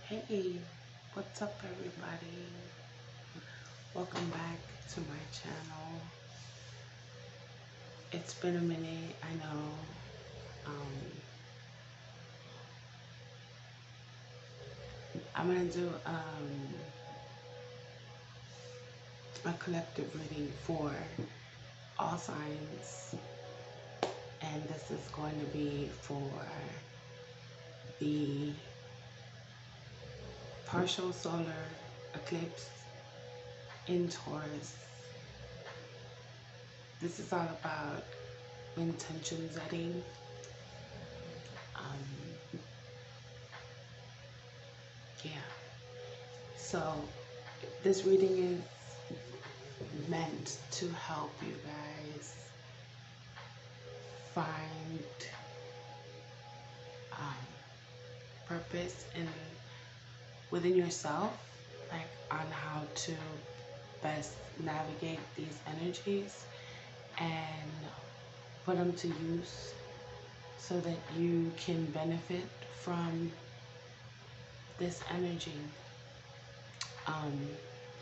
Hey, what's up everybody? Welcome back to my channel. It's been a minute, I know. Um, I'm gonna do a collective reading for all signs, and this is going to be for the partial solar eclipse in Taurus. This is all about intention setting. Yeah. So this reading is meant to help you guys find purpose within yourself, like on how to best navigate these energies and put them to use so that you can benefit from this energy.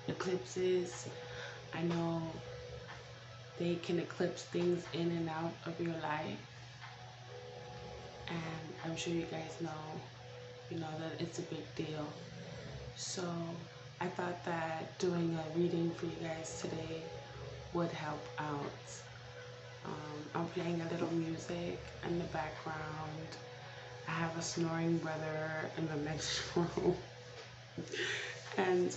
Eclipses, I know they can eclipse things in and out of your life, and I'm sure you guys know that it's a big deal. So I thought that doing a reading for you guys today would help out. I'm playing a little music in the background. I have a snoring brother in the next room. And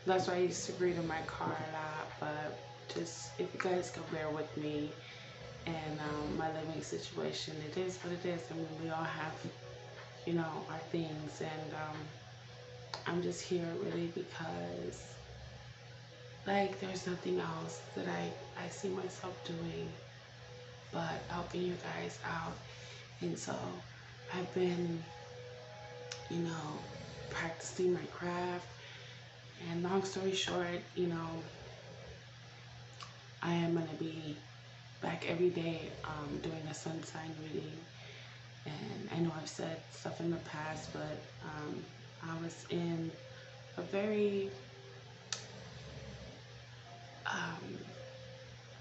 that's why I used to read in my car a lot. But just, if you guys can bear with me and my living situation, it is what it is. I mean, we all have, our things. And I'm just here really because, like, there's nothing else that I see myself doing but helping you guys out. And so I've been, practicing my craft. And long story short, I am going to be back every day doing a sun sign reading. And I know I've said stuff in the past, but I was in a very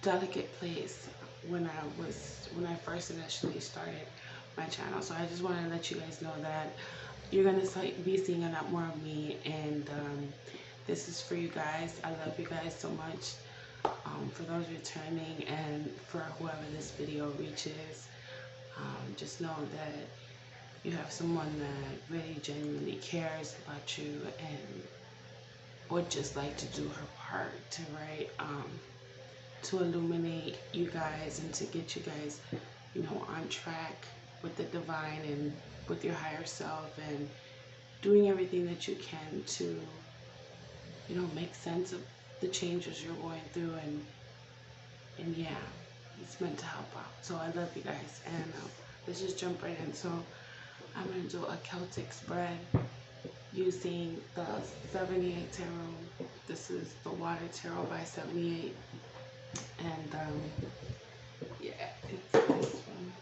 delicate place when I first initially started my channel. So I just want to let you guys know that you're gonna be seeing a lot more of me, and this is for you guys. I love you guys so much. For those returning and for whoever this video reaches, just know that you have someone that really genuinely cares about you and would just like to do her part to illuminate you guys and to get you guys, on track with the divine and with your higher self, and doing everything that you can to, make sense of the changes you're going through, and yeah, it's meant to help out. So I love you guys, and let's just jump right in. So I'm gonna do a Celtic spread using the 78 tarot. This is the Water Tarot by 78, and yeah, it's this one.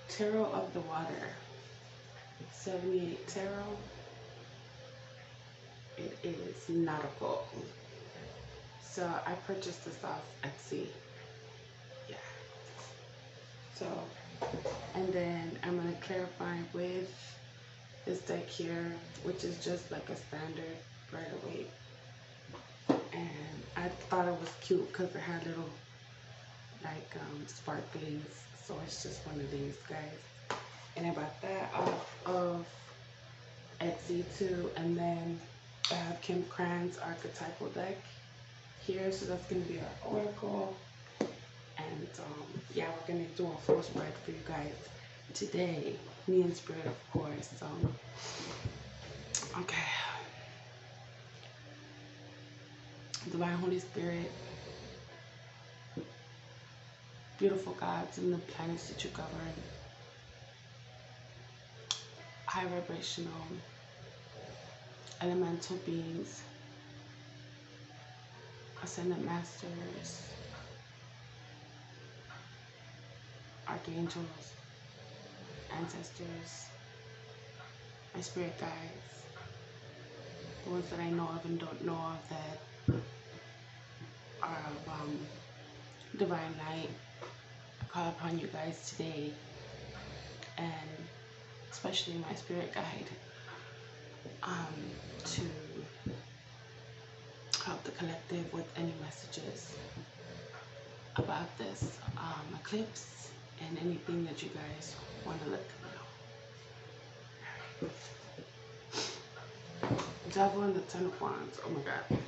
Tarot of the Water, 78 tarot. It is nautical. So I purchased this off Etsy. Yeah. So, and then I'm going to clarify with this deck here, which is just like a standard Rider-Waite. And I thought it was cute because it had little sparklings. So it's just one of these guys. And I bought that off of Etsy too. And then I have Kim Cran's archetypal deck here. So that's going to be our oracle. And yeah, we're going to do a full spread for you guys today. Me and Spirit, of course. So, okay. Divine Holy Spirit, beautiful gods and the planets that you govern, high vibrational elemental beings, ascendant masters, archangels, ancestors, my spirit guides, the ones that I know of and don't know of that are of divine light. I call upon you guys today, and especially my spirit guide, to help the collective with any messages about this eclipse and anything that you guys want to let them know. Devil and the Ten of Wands. Oh my God.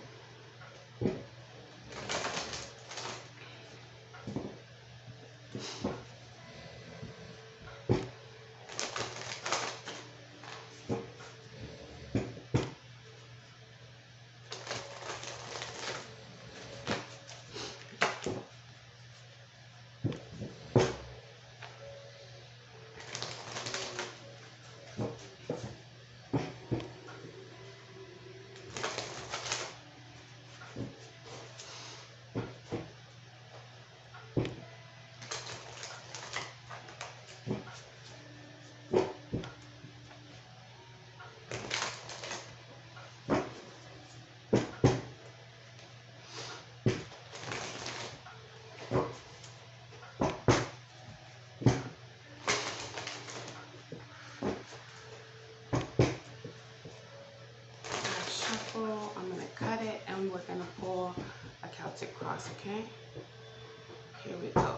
I'm going to cut it and we're going to pull a Celtic cross, okay? Here we go.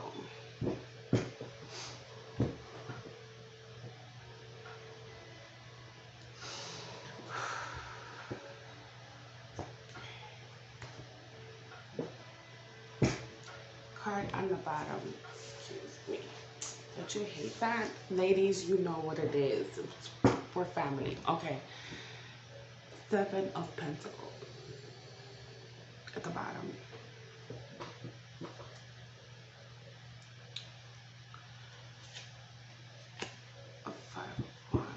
Card on the bottom. Excuse me. Don't you hate that? Ladies, you know what it is. We're family. Okay. Seven of Pentacles at the bottom. A Five of Wands.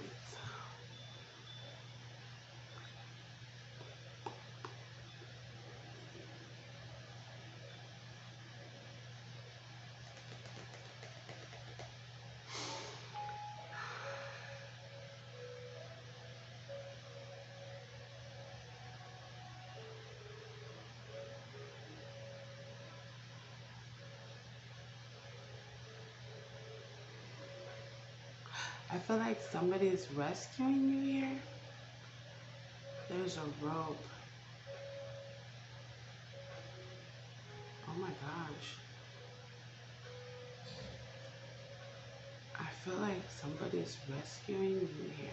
I feel like somebody is rescuing you here. There's a rope. Oh my gosh. I feel like somebody's rescuing you here.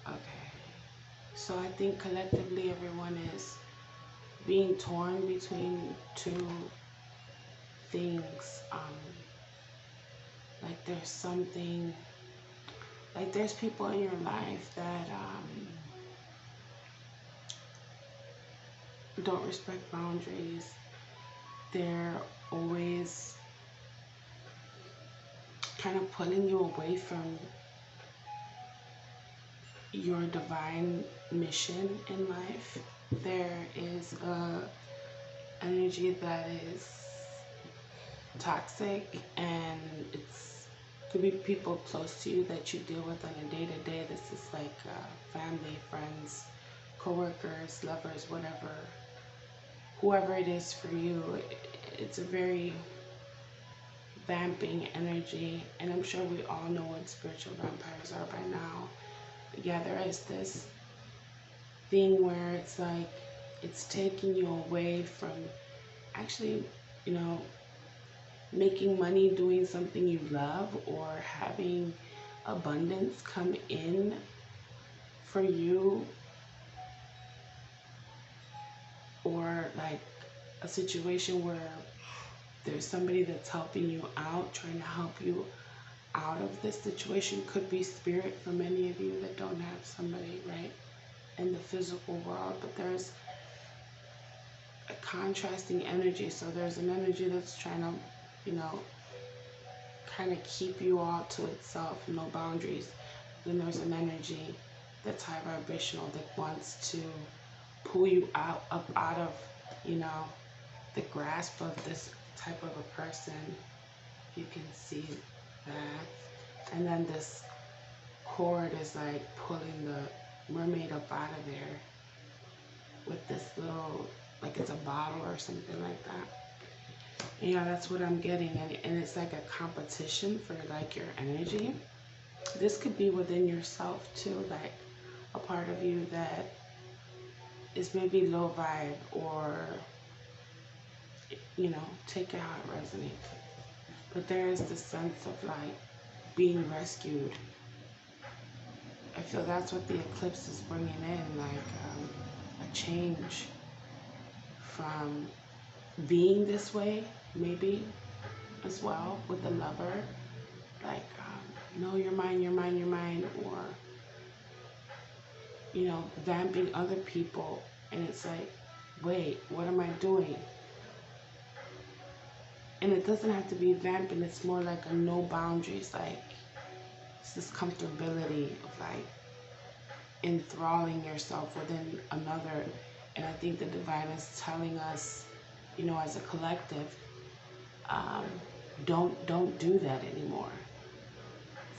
Okay. So I think collectively everyone is being torn between two things. Like there's something, like there's people in your life that don't respect boundaries. They're always kind of pulling you away from your divine mission in life. There is a energy that is toxic, and it's could be people close to you that you deal with on a day-to-day. This is like family, friends, co-workers, lovers, whatever, whoever it is for you. It's a very vamping energy, and I'm sure we all know what spiritual vampires are by now. But yeah, there is this thing where it's like it's taking you away from actually, you know, making money doing something you love, or having abundance come in for you, or like a situation where there's somebody that's helping you out, trying to help you out of this situation. Could be spirit for many of you that don't have somebody right in the physical world, but there's a contrasting energy. So there's an energy that's trying to, you know, kind of keep you all to itself, no boundaries. Then there's an energy that's high vibrational that wants to pull you up out of, you know, the grasp of this type of a person. You can see that. And then this cord is like pulling the mermaid up out of there with this little, like it's a bottle or something like that. And yeah, that's what I'm getting. And it's like a competition for like your energy. This could be within yourself too, like a part of you that is maybe low vibe, or, you know, take it how it resonates. But there is this sense of like being rescued. I feel that's what the eclipse is bringing in, like a change from being this way, maybe as well with the lover. Like, no, you're mine, you're mine, you're mine, or, you know, vamping other people. And it's like, wait, what am I doing? And it doesn't have to be vamping, it's more like a no boundaries, like it's this comfortability of like enthralling yourself within another. And I think the divine is telling us, you know, as a collective, don't do that anymore.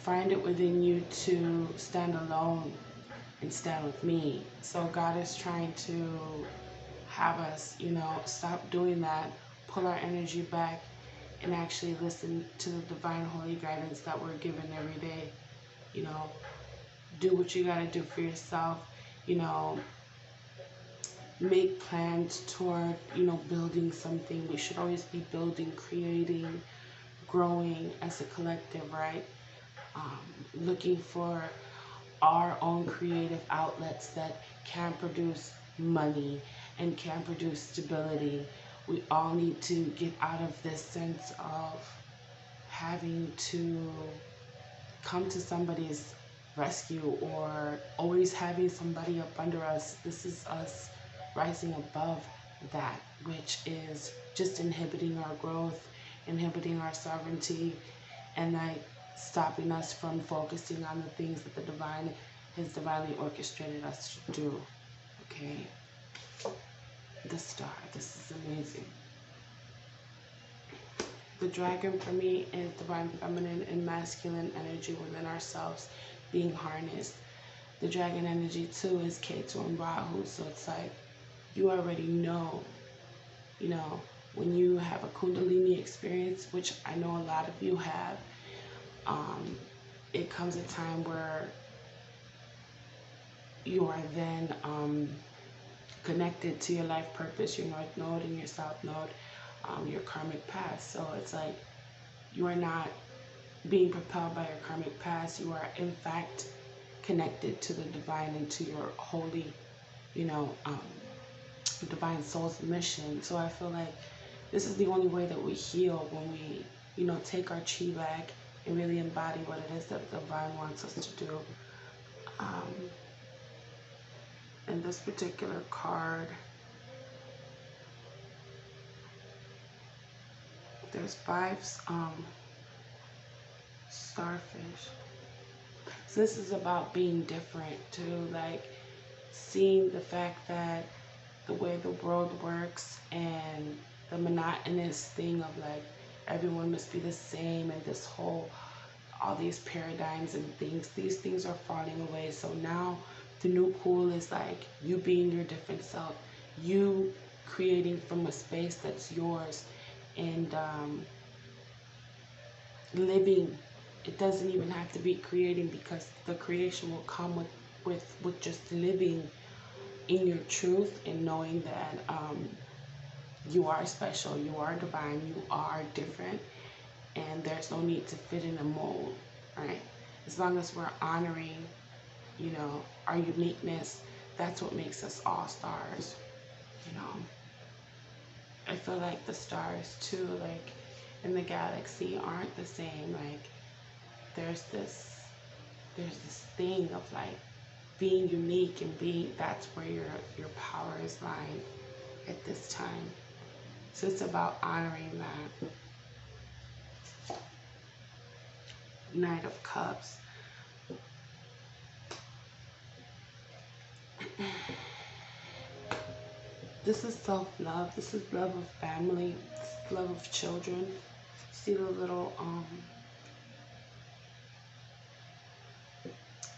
Find it within you to stand alone and stand with me. So God is trying to have us, you know, stop doing that, pull our energy back, and actually listen to the divine holy guidance that we're given every day. You know, do what you gotta do for yourself. You know, make plans toward, you know, building something. We should always be building, creating, growing as a collective, right? Looking for our own creative outlets that can produce money and can produce stability. We all need to get out of this sense of having to come to somebody's rescue or always having somebody up under us. This is us rising above that, which is just inhibiting our growth, inhibiting our sovereignty, and like stopping us from focusing on the things that the divine has divinely orchestrated us to do. Okay? The star. This is amazing. The dragon for me is divine feminine and masculine energy within ourselves being harnessed. The dragon energy too is Ketu and Rahu. So it's like you already know, you know, when you have a Kundalini experience, which I know a lot of you have, it comes a time where you are then connected to your life purpose, your north node and your south node, your karmic past. So it's like you are not being propelled by your karmic past. You are in fact connected to the divine and to your holy, you know, divine soul's mission. So I feel like this is the only way that we heal, when we, you know, take our chi back and really embody what it is that the divine wants us to do. In this particular card, there's 5 starfish. So this is about being different too, like seeing the fact that the way the world works and the monotonous thing of like everyone must be the same, and this whole, all these paradigms and things, these things are falling away. So now the new cool is like you being your different self, you creating from a space that's yours, and living. It doesn't even have to be creating, because the creation will come with just living in your truth and knowing that you are special, you are divine, you are different, and there's no need to fit in a mold, right? As long as we're honoring, you know, our uniqueness, that's what makes us all stars, you know. I feel like the stars too, like in the galaxy, aren't the same. Like there's this thing of like being unique and being, that's where your power is lying at this time. So it's about honoring that. Knight of Cups. This is self-love. This is love of family. This is love of children. See the little,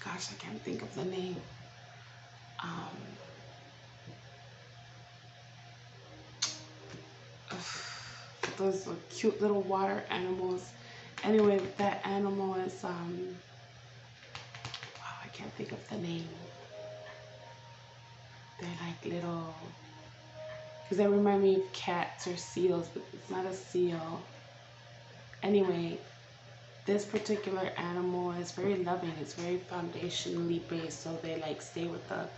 gosh, I can't think of the name. Um, those are cute little water animals. Anyway, that animal is, wow, I can't think of the name. They're like little, because they remind me of cats or seals, but it's not a seal. Anyway, this particular animal is very loving. It's very foundationally based, so they like stay with the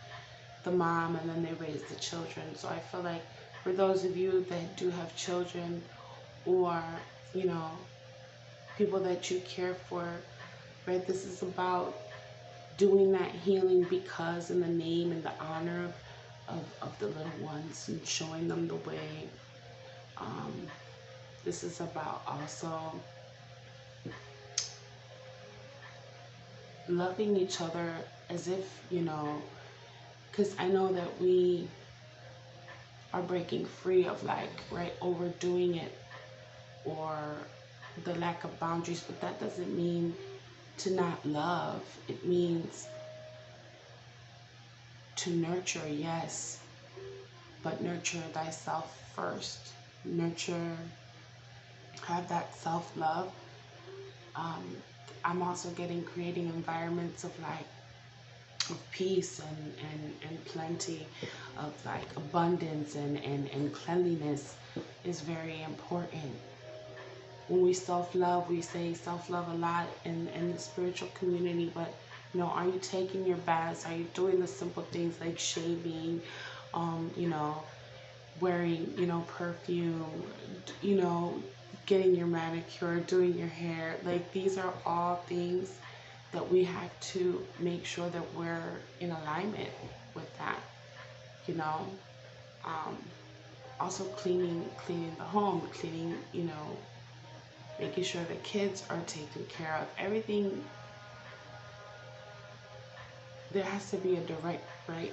mom and then they raise the children. So I feel like for those of you that do have children, or you know, people that you care for, right, this is about doing that healing because in the name and the honor of the little ones and showing them the way. This is about also loving each other as if, you know, because I know that we are breaking free of like, right, overdoing it or the lack of boundaries, but that doesn't mean to not love. It means to nurture, yes, but nurture thyself first. Nurture, have that self-love. I'm also creating environments of like, of peace and plenty, of like abundance and cleanliness is very important. When we self-love, we say self-love a lot in the spiritual community, but you know, are you taking your baths? Are you doing the simple things like shaving, you know, wearing, you know, perfume, you know, getting your manicure, doing your hair? Like, these are all things that we have to make sure that we're in alignment with that, you know. Also cleaning the home, cleaning, you know, making sure the kids are taken care of. Everything, there has to be a direct, right,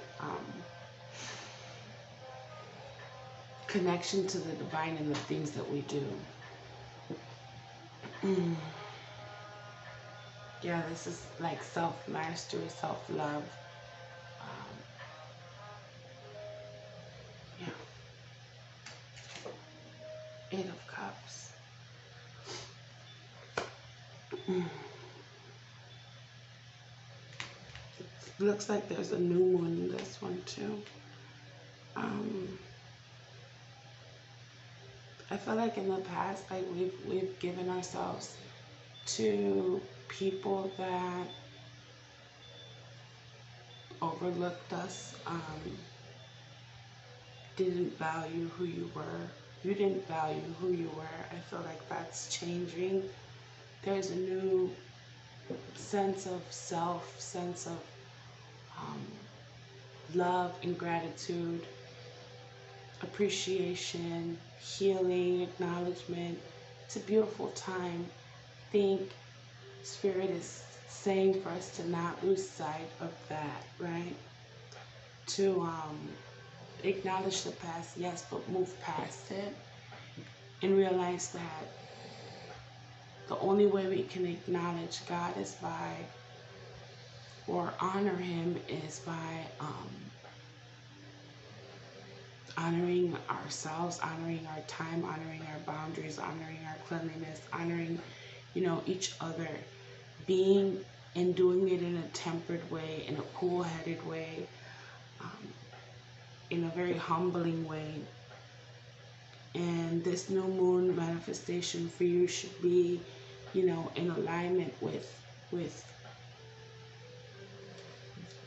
connection to the divine in the things that we do. Yeah, this is like self-mastery, self-love. Yeah. 8 of Cups. It looks like there's a new moon in this one too. I feel like in the past, like we've given ourselves to people that overlooked us, didn't value who you were. You didn't value who you were. I feel like that's changing. There's a new sense of self, sense of love and gratitude, appreciation, healing, acknowledgement. It's a beautiful time. I think Spirit is saying for us to not lose sight of that, right? To acknowledge the past, yes, but move past it and realize that the only way we can acknowledge God is by, or honor Him is by honoring ourselves, honoring our time, honoring our boundaries, honoring our cleanliness, honoring, you know, each other, being and doing it in a tempered way, in a cool-headed way, in a very humbling way. And this new moon manifestation for you should be, you know, in alignment with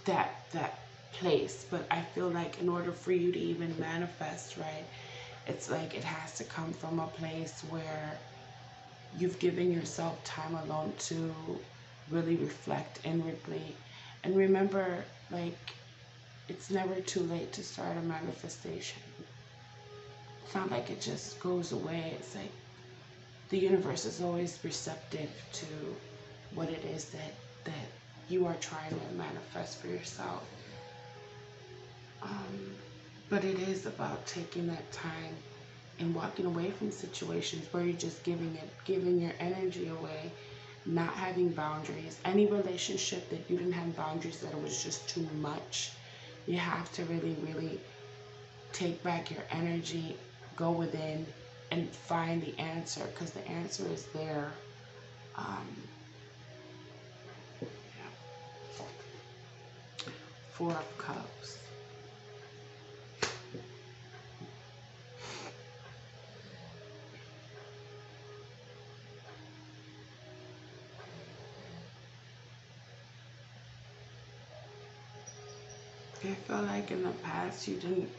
that place. But I feel like in order for you to even manifest, right, it's like it has to come from a place where you've given yourself time alone to really reflect inwardly. And remember, like, it's never too late to start a manifestation. It's not like it just goes away. It's like the universe is always receptive to what it is that you are trying to manifest for yourself. But it is about taking that time and walking away from situations where you're just giving your energy away, not having boundaries. Any relationship that you didn't have boundaries, that it was just too much, you have to really, really take back your energy, go within, and find the answer, because the answer is there. Um, Four of Cups. I feel like in the past you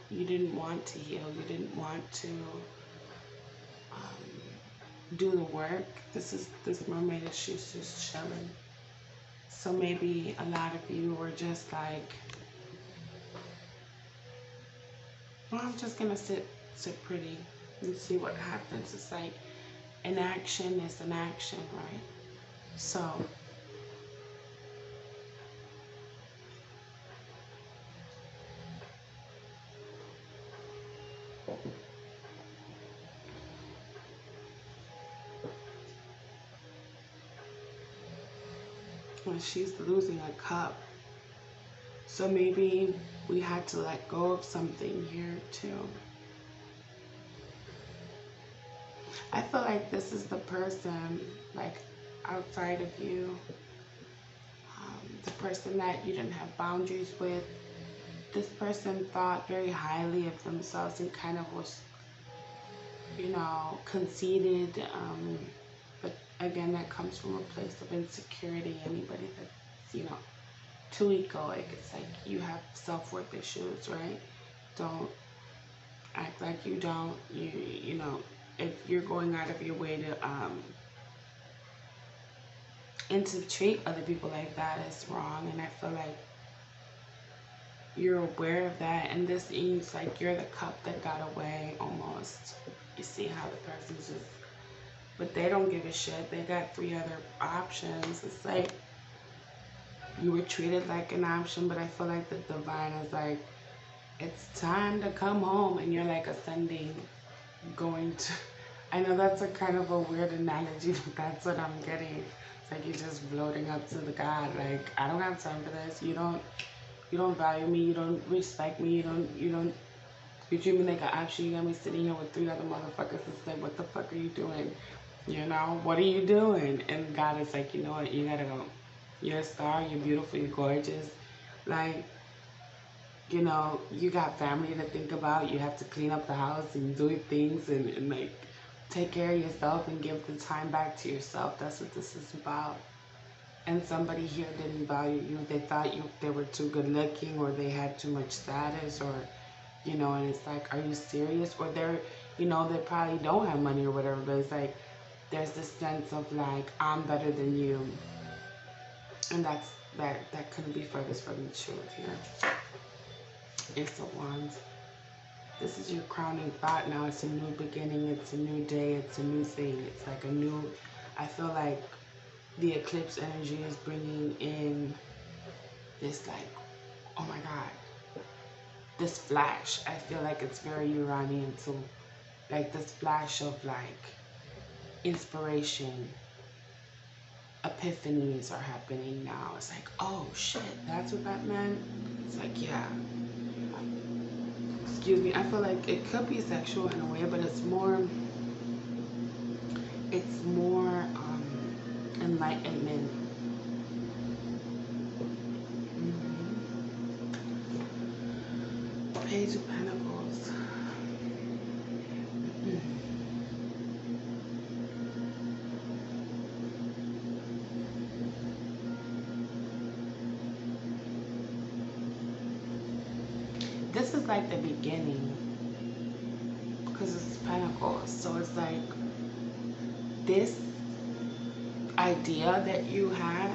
didn't want to heal. You didn't want to do the work. This mermaid is, she's just chilling. So maybe a lot of you were just like, well, I'm just gonna sit pretty and see what happens. It's like an action is an action, right? So when she's losing a cup, so maybe we had to let go of something here too. I feel like this is the person, like, outside of you, the person that you didn't have boundaries with. This person thought very highly of themselves and kind of was, you know, conceited. But again, that comes from a place of insecurity. Anybody that's, you know, too egoic, it's like you have self-worth issues, right? Don't act like you don't. You know, if you're going out of your way to treat other people like that, is wrong. And I feel like you're aware of that, and this seems like you're the cup that got away almost. You see how the person's just, but they don't give a shit. They got 3 other options. It's like you were treated like an option, but I feel like the divine is like, it's time to come home, and you're like ascending, going to, I know that's a kind of a weird analogy, but that's what I'm getting. It's like you're just floating up to the God, like, I don't have time for this. You don't value me, you don't respect me, you don't you treat me like an option. You got me sitting here with 3 other motherfuckers. It's like, what the fuck are you doing? You know, what are you doing? And God is like, you know what, you gotta go. You're a star, you're beautiful, you're gorgeous. Like, you know, you got family to think about. You have to clean up the house and do things and like take care of yourself and give the time back to yourself. That's what this is about. And somebody here didn't value you. They thought they were too good looking, or they had too much status, or, you know, and it's like, are you serious? Or they're, you know, they probably don't have money or whatever, but it's like, there's this sense of like, I'm better than you. And that couldn't be furthest from the truth here. Ace of Wands. This is your crowning thought now. It's a new beginning. It's a new day. It's a new thing. It's like a new, I feel like the eclipse energy is bringing in this, like, oh my God, this flash. I feel like it's very Uranian too. Like this flash of like inspiration. Epiphanies are happening now. It's like, oh shit, that's what that meant. It's like, yeah. Excuse me. I feel like it could be sexual in a way, but it's more enlightenment. Page of Pentacles. This is like the beginning, because it's Pentacles. So it's like this idea that you have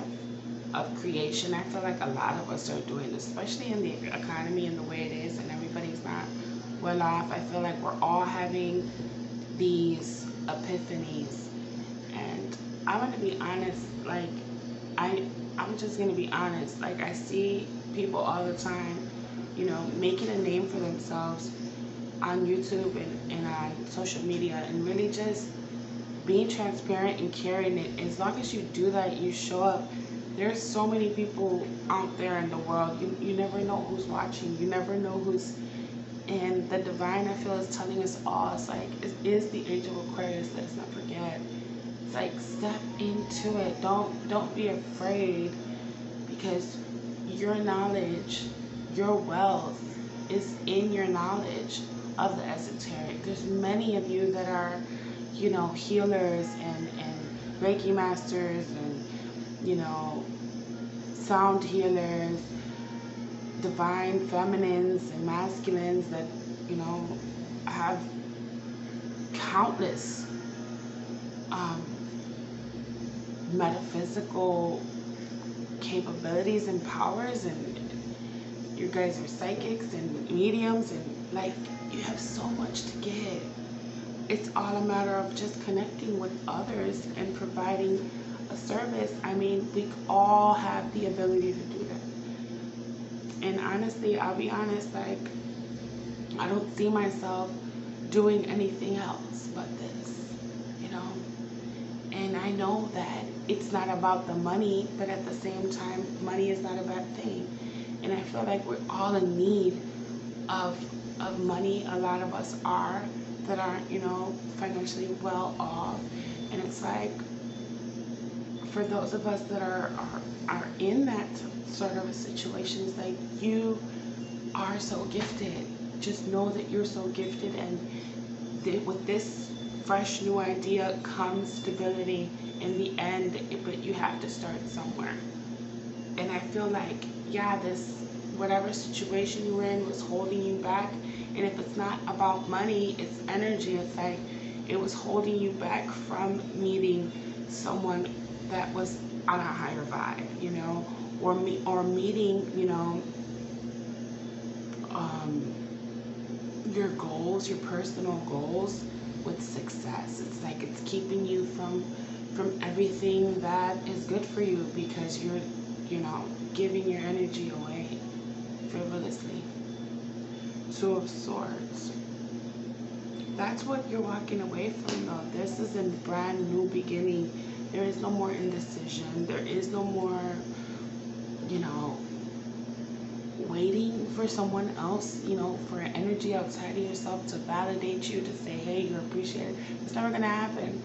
of creation. I feel like a lot of us are doing this, especially in the economy and the way it is, and everybody's not well off. I feel like we're all having these epiphanies, and I'm gonna be honest. Like I'm just gonna be honest. Like I see people all the time you know, making a name for themselves on YouTube and on social media, and really just being transparent and caring it. As long as you do that, you show up. There's so many people out there in the world. You never know who's watching. You never know who's. And the divine, I feel, is telling us all. It's like, it is the age of Aquarius. Let's not forget. It's like, step into it. Don't be afraid, because your knowledge, your wealth is in your knowledge of the esoteric. There's many of you that are, you know, healers and Reiki masters and, you know, sound healers, divine feminines and masculines that, you know, have countless metaphysical capabilities and powers, and you guys are psychics and mediums, and like, you have so much to give. It's all a matter of just connecting with others and providing a service. I mean, we all have the ability to do that. And honestly, I'll be honest, like, I don't see myself doing anything else but this, you know? And I know that it's not about the money, but at the same time, money is not a bad thing. And I feel like we're all in need of money. A lot of us are, that aren't, you know, financially well off. And it's like, for those of us that are in that sort of a situation, it's like, you are so gifted. Just know that you're so gifted, and with this fresh new idea comes stability in the end, but you have to start somewhere. And I feel like, yeah, this whatever situation you were in was holding you back. And if it's not about money, it's energy. It's like, it was holding you back from meeting someone that was on a higher vibe, you know, or meeting, you know, your goals, your personal goals with success. It's like, it's keeping you from everything that is good for you, because you're, you know, giving your energy away frivolously. Two of Swords. That's what you're walking away from, though. This is a brand new beginning. There is no more indecision. There is no more, you know, waiting for someone else, you know, for an energy outside of yourself to validate you, to say, hey, you're appreciated. It's never going to happen.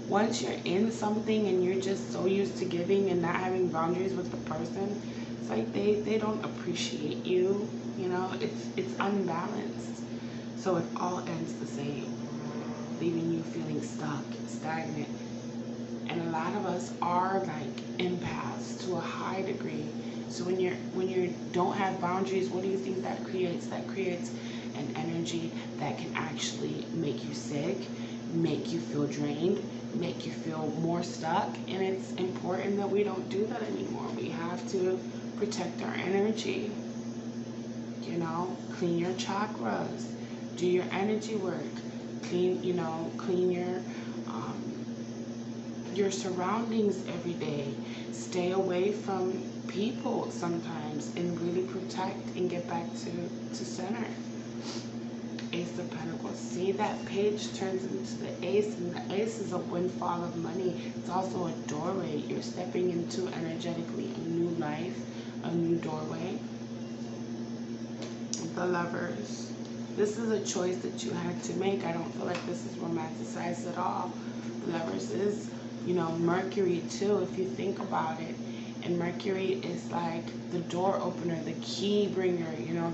Once you're in something and you're just so used to giving and not having boundaries with the person, it's like they don't appreciate you, you know, it's unbalanced. So it all ends the same, leaving you feeling stuck, stagnant. And a lot of us are like empaths to a high degree. So when you don't have boundaries, what do you think that creates? That creates an energy that can actually make you sick, make you feel drained, make you feel more stuck. And it's important that we don't do that anymore. We have to protect our energy. You know, clean your chakras, do your energy work, clean your surroundings every day. Stay away from people sometimes, and really protect and get back to center. Ace of Pentacles. See, that page turns into the ace, and the ace is a windfall of money. It's also a doorway. You're stepping into energetically a new life, a new doorway. The Lovers. This is a choice that you had to make. I don't feel like this is romanticized at all. The Lovers is, you know, Mercury too, if you think about it. And Mercury is like the door opener, the key bringer, you know,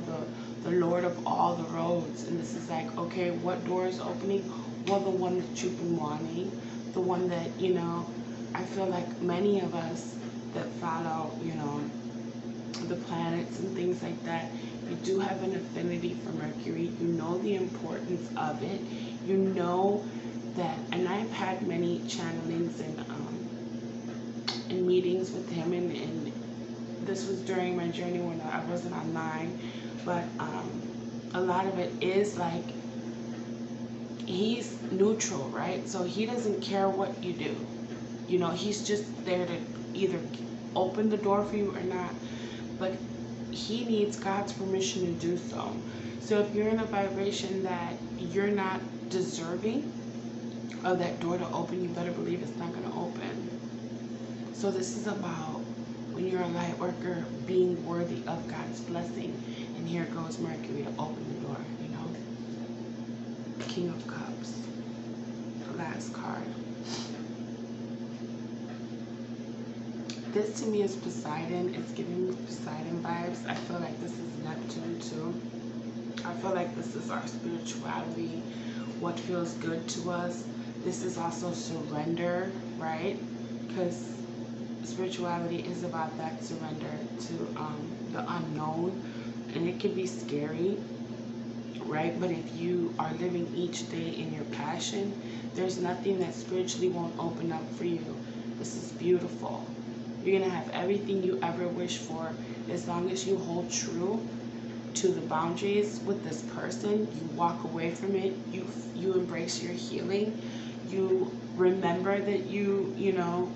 the Lord of all the roads. And this is like, okay, what door is opening? Well, the one that you've been wanting, the one that, you know, I feel like many of us that follow, you know, the planets and things like that, you do have an affinity for Mercury. You know the importance of it. You know that, and I've had many channelings and meetings with him, and this was during my journey when I wasn't online, but a lot of it is like, he's neutral, right? So he doesn't care what you do. You know, he's just there to either open the door for you or not. But he needs God's permission to do so. So if you're in a vibration that you're not deserving of that door to open, you better believe it's not going to open. So this is about, when you're a light worker, being worthy of God's blessing. And here goes Mercury to open the door, you know. King of Cups. The last card. This to me is Poseidon. It's giving me Poseidon vibes. I feel like this is Neptune too. I feel like this is our spirituality, what feels good to us. This is also surrender, right? Because spirituality is about that surrender to the unknown, and it can be scary, right? But if you are living each day in your passion, there's nothing that spiritually won't open up for you. This is beautiful. You're gonna have everything you ever wish for as long as you hold true to the boundaries with this person. You walk away from it. You embrace your healing. You remember that you know,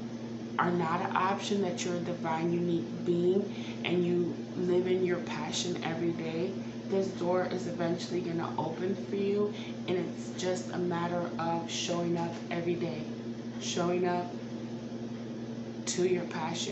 are not an option, that you're a divine, unique being, and you live in your passion every day. This door is eventually going to open for you, and it's just a matter of showing up every day, showing up to your passion.